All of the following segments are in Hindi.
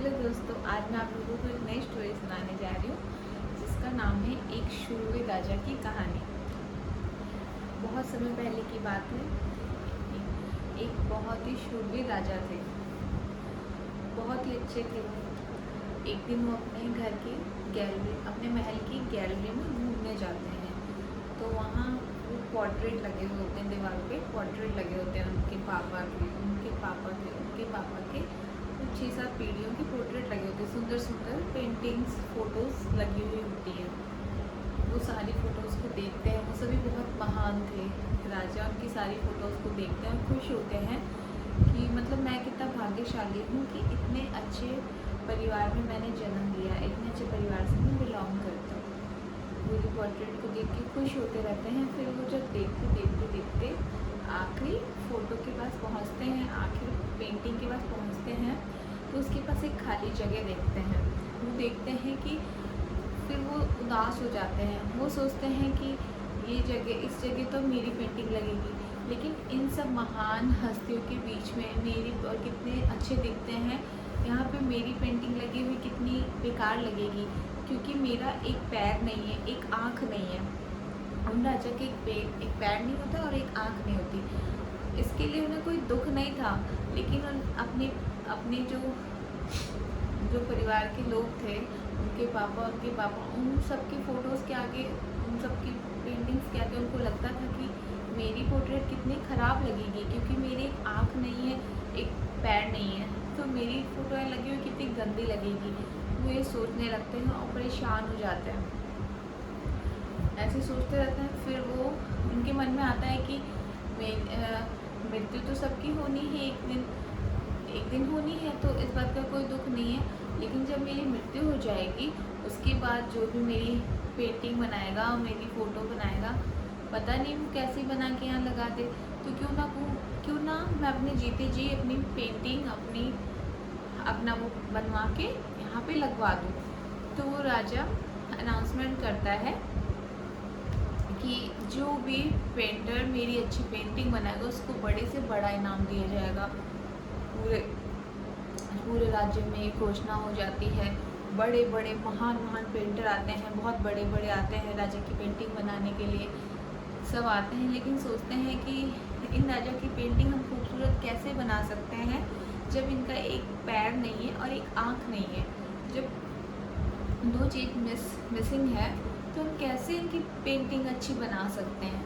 हेलो दोस्तों, आज मैं आप लोगों को एक नई स्टोरी सुनाने जा रही हूँ जिसका नाम है एक शूरवीर राजा की कहानी। बहुत समय पहले की बात है। एक बहुत ही शूरवीर राजा थे, बहुत ही अच्छे थे वो। एक दिन वो अपने घर की गैलरी, अपने महल की गैलरी में घूमने जाते हैं। तो वहाँ वो पोर्ट्रेट लगे हुए होते हैं, दीवार पे पोर्ट्रेट लगे होते हैं उनके पापा के, उनके पापा के 6-7 पीढ़ियों की पोर्ट्रेट लगे होते हैं। सुंदर सुंदर पेंटिंग्स, फोटोज़ लगी हुई होती है। वो सारी फ़ोटोज़ को देखते हैं। वो सभी बहुत महान थे राजा, उनकी सारी फ़ोटोज़ को देखते हैं, खुश होते हैं कि मतलब मैं कितना भाग्यशाली हूँ कि इतने अच्छे परिवार में मैंने जन्म लिया, इतने अच्छे परिवार से मैं बिलोंग करता हूँ। पूरी पोर्ट्रेट को देख के खुश होते रहते हैं। फिर वो जब देखते आखिरी फ़ोटो के पास पहुँचते हैं, आखिर पेंटिंग के पास पहुँचते हैं, तो उसके पास एक खाली जगह देखते हैं। वो देखते हैं कि फिर वो उदास हो जाते हैं। वो सोचते हैं कि ये जगह, इस जगह तो मेरी पेंटिंग लगेगी, लेकिन इन सब महान हस्तियों के बीच में मेरी, और कितने अच्छे दिखते हैं, यहाँ पे मेरी पेंटिंग लगी हुई कितनी बेकार लगेगी, क्योंकि मेरा एक पैर नहीं है, एक आँख नहीं है। उन राजा के एक पैर नहीं होता और एक आँख नहीं होती। इसके लिए उन्हें कोई दुख नहीं था, लेकिन अपने अपने जो परिवार के लोग थे, उनके पापा, उन सब की फ़ोटोज़ के आगे, उन सब की पेंटिंग्स के आगे उनको लगता था कि मेरी पोर्ट्रेट कितनी ख़राब लगेगी, क्योंकि मेरी एक आँख नहीं है, एक पैर नहीं है, तो मेरी फ़ोटोएँ लगी हुई कितनी गंदी लगेगी। वो ये सोचने लगते हैं और परेशान हो जाते हैं। ऐसे सोचते रहते हैं। फिर वो, उनके मन में आता है कि मृत्यु तो सबकी होनी है, एक दिन होनी है, तो इस बात का कोई दुख नहीं है। लेकिन जब मेरी मृत्यु हो जाएगी, उसके बाद जो भी मेरी पेंटिंग बनाएगा, मेरी फ़ोटो बनाएगा, पता नहीं वो कैसी बना के यहाँ लगा दे, तो क्यों ना मैं अपने जीते जी अपनी पेंटिंग, अपना वो बनवा के यहाँ पे लगवा दूँ। तो वो राजा अनाउंसमेंट करता है कि जो भी पेंटर मेरी अच्छी पेंटिंग बनाएगा, उसको बड़े से बड़ा इनाम दिया जाएगा। पूरे राज्य में एक घोषणा हो जाती है। बड़े बड़े महान पेंटर आते हैं, बहुत बड़े आते हैं राजा की पेंटिंग बनाने के लिए। सब आते हैं, लेकिन सोचते हैं कि इन राजा की पेंटिंग हम खूबसूरत कैसे बना सकते हैं जब इनका एक पैर नहीं है और एक आँख नहीं है। जब दो चीज़ मिसिंग है, तो हम कैसे इनकी पेंटिंग अच्छी बना सकते हैं।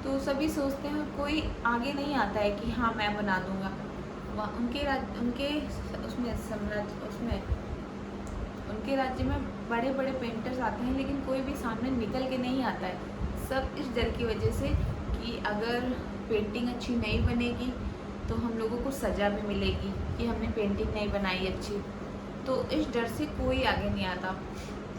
तो सभी सोचते हैं, कोई आगे नहीं आता है कि हाँ मैं बना दूँगा। उनके राज्य में बड़े पेंटर्स आते हैं, लेकिन कोई भी सामने निकल के नहीं आता है। सब इस डर की वजह से कि अगर पेंटिंग अच्छी नहीं बनेगी तो हम लोगों को सज़ा भी मिलेगी कि हमने पेंटिंग नहीं बनाई अच्छी। तो इस डर से कोई आगे नहीं आता।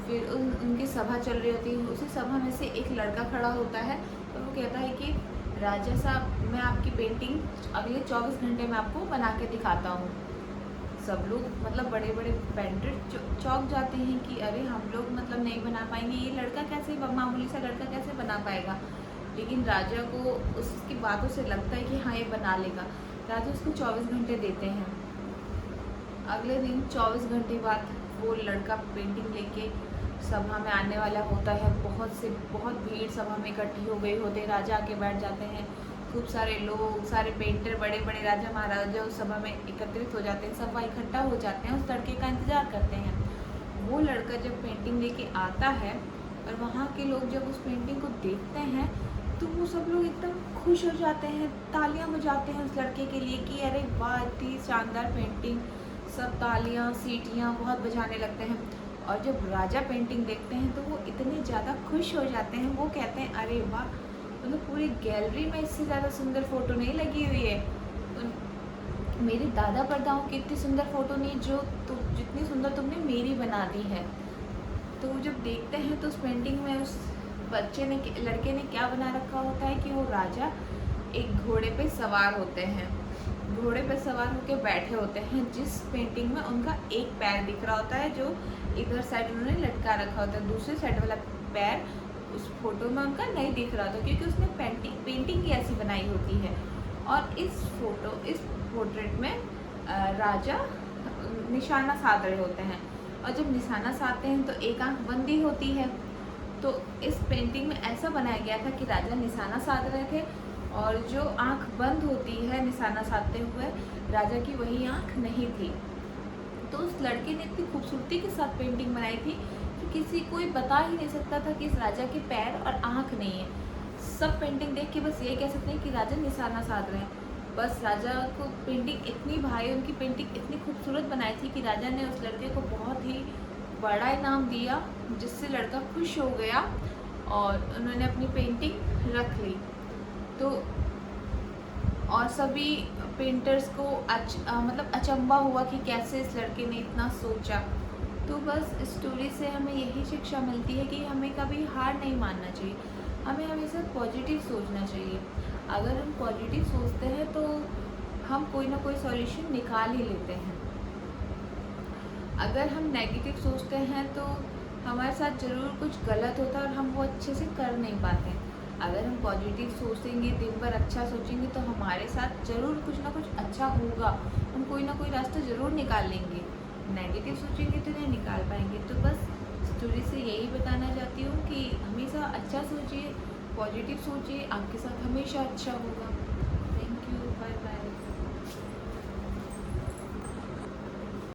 फिर उनकी सभा चल रही होती है। उसी सभा में से एक लड़का खड़ा होता है और वो कहता है कि राजा साहब, मैं आपकी पेंटिंग अगले 24 घंटे में आपको बना के दिखाता हूँ। सब लोग, मतलब बड़े पेंटर चौंक जाते हैं कि अरे हम लोग मतलब नहीं बना पाएंगे, ये लड़का कैसे, मामूली सा लड़का कैसे बना पाएगा। लेकिन राजा को उसकी बातों से लगता है कि हाँ ये बना लेगा। राजा उसको 24 घंटे देते हैं। अगले दिन 24 घंटे बाद वो लड़का पेंटिंग लेके सभा में आने वाला होता है। बहुत भीड़ सभा में इकट्ठी हो गई होते हैं। राजा आके बैठ जाते हैं। खूब सारे लोग, सारे पेंटर, बड़े राजा महाराजा उस सभा में एकत्रित हो जाते हैं। सभा इकट्ठा हो जाते हैं, उस लड़के का इंतज़ार करते हैं। वो लड़का जब पेंटिंग लेके आता है और वहाँ के लोग जब उस पेंटिंग को देखते हैं, तो वो सब लोग एकदम खुश हो जाते हैं, तालियां बजाते हैं उस लड़के के लिए कि अरे वाह, इतनी शानदार पेंटिंग। सब तालियां, सीटियां बहुत बजाने लगते हैं। और जब राजा पेंटिंग देखते हैं तो वो इतने ज़्यादा खुश हो जाते हैं। वो कहते हैं अरे वाह, मतलब पूरी गैलरी में इससे ज़्यादा सुंदर फ़ोटो नहीं लगी हुई है। मेरे दादा परदाओं की इतनी सुंदर फ़ोटो नहीं जो जितनी सुंदर तुमने मेरी बना दी है। तो जब देखते हैं तो उस पेंटिंग में उस लड़के ने क्या बना रखा होता है कि वो राजा एक घोड़े पे सवार होते हैं, घोड़े पे सवार होकर बैठे होते हैं, जिस पेंटिंग में उनका एक पैर दिख रहा होता है जो इधर साइड उन्होंने लटका रखा होता है। दूसरे साइड वाला पैर उस फोटो में उनका नहीं दिख रहा था, क्योंकि उसने पेंटिंग ही ऐसी बनाई होती है। और इस पोर्ट्रेट में राजा निशाना साध रहे होते हैं, और जब निशाना साधते हैं तो एक आंख बंदी होती है। तो इस पेंटिंग में ऐसा बनाया गया था कि राजा निशाना साध रहे थे, और जो आंख बंद होती है निशाना साधते हुए राजा की, वही आंख नहीं थी। तो उस लड़के ने इतनी खूबसूरती के साथ पेंटिंग बनाई थी कि किसी कोई बता ही नहीं सकता था कि इस राजा के पैर और आंख नहीं है। सब पेंटिंग देख के बस ये कह सकते हैं कि राजा निशाना साध रहे हैं। बस राजा को पेंटिंग इतनी भाई, उनकी पेंटिंग इतनी खूबसूरत बनाई थी कि राजा ने उस लड़के को बहुत ही बड़ा इनाम दिया, जिससे लड़का खुश हो गया और उन्होंने अपनी पेंटिंग रख ली। तो और सभी पेंटर्स को मतलब अचंभा हुआ कि कैसे इस लड़के ने इतना सोचा। तो बस इस स्टोरी से हमें यही शिक्षा मिलती है कि हमें कभी हार नहीं मानना चाहिए, हमें हमेशा पॉजिटिव सोचना चाहिए। अगर हम पॉजिटिव सोचते हैं तो हम कोई ना कोई सॉल्यूशन निकाल ही लेते हैं। अगर हम नेगेटिव सोचते हैं तो हमारे साथ ज़रूर कुछ गलत होता है और हम वो अच्छे से कर नहीं पाते। अगर हम पॉजिटिव सोचेंगे, दिन भर अच्छा सोचेंगे, तो हमारे साथ ज़रूर कुछ ना कुछ अच्छा होगा, हम कोई ना कोई रास्ता ज़रूर निकाल लेंगे। नेगेटिव सोचेंगे तो नहीं निकाल पाएंगे। तो बस स्टोरी से यही बताना चाहती हूँ कि हमेशा अच्छा सोचिए, पॉजिटिव सोचिए, आपके साथ हमेशा अच्छा होगा।